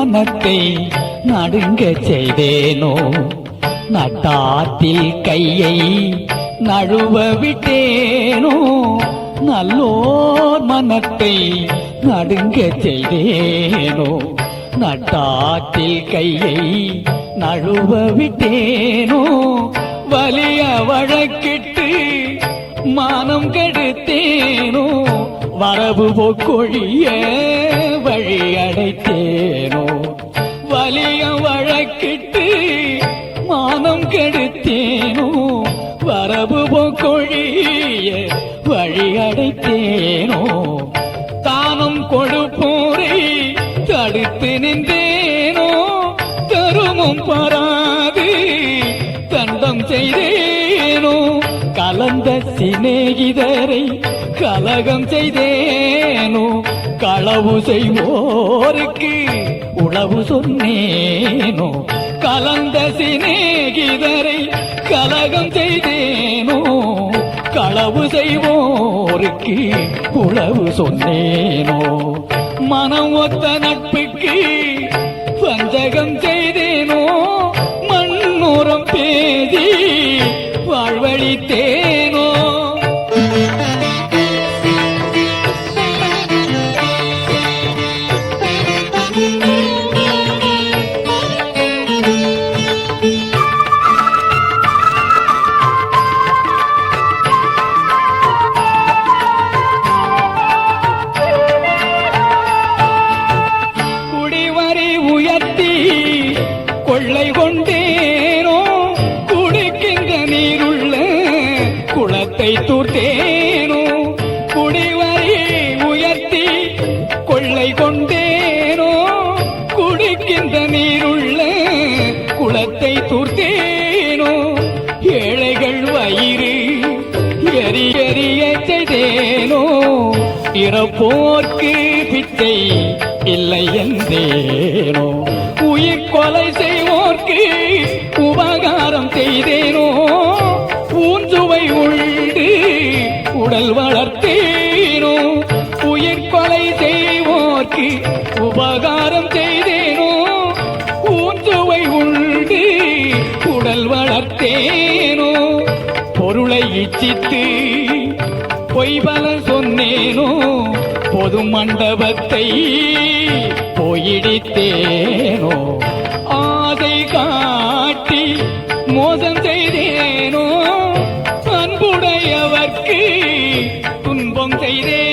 மனத்தை நடுங்க செய்தேனோ நட்டாத்தில் கையை நழுவ விட்டேனோ நல்லோர் மனத்தை நடுங்க செய்தேனோ நட்டாத்தில் கையை நழுவ விட்டேனோ வலிய வழக்கிட்டு மானம் கெடுத்தேனோ வரவு போக்கொழிய வழி அடைத்தேனோ வலிய வழக்கிட்டு மானம் கெடுத்தேனோ வரவு போக்கொழிய வழி அடைத்தேனோ தானம் கொடுப்போரை தடுத்து நின்றேனோ தருமம் பாராது தண்டம் செய்தேனோ கலந்த சிநேகிதரை கலகம் செய்தேனோ களவு செய்வோருக்கு உளவு சொன்னேனோ கலந்த சிநேகிதரை கலகம் செய்தேனோ களவு செய்வோருக்கு உளவு சொன்னேனோ மனம் ஒத்த நட்புக்கு வஞ்சகம் செய்தேனோ மண்ணுரம் பேதி வாழ்வழித்தேனோ குடிவரி உயர்த்தி கொள்ளை கொண்டேனோ குடிக்கின்ற நீருள்ள குளத்தை தூர்த்தேனோ குடிவரி உயர்த்தி கொள்ளை கொண்டேனோ குடிக்கின்ற நீருள்ள குளத்தை தூர்த்தேனோ ஏழைகள் வயிறு எரிய செய்தேனோ இறப்போர்க்கு பிச்சை இல்லை என்றேனோ உயிர் கொலை செய்வோர்க்கு உபகாரம் செய்தேனோ ஊன்சுவை உண்டு உடல் வளர்த்தேனோ உயிர் கொலை செய்வோர்க்கு உபகாரம் செய்தேனோ ஊன்சுவை உண்டு உடல் வளர்த்தேனோ பொருளை இச்சித்து பொய்பல சொன்னேனோ பொது மண்டபத்தை போயிடித்தேனோ ஆசை காட்டி மோசம் செய்தேனோ அன்புடையவர்க்கு துன்பம் செய்தேனோ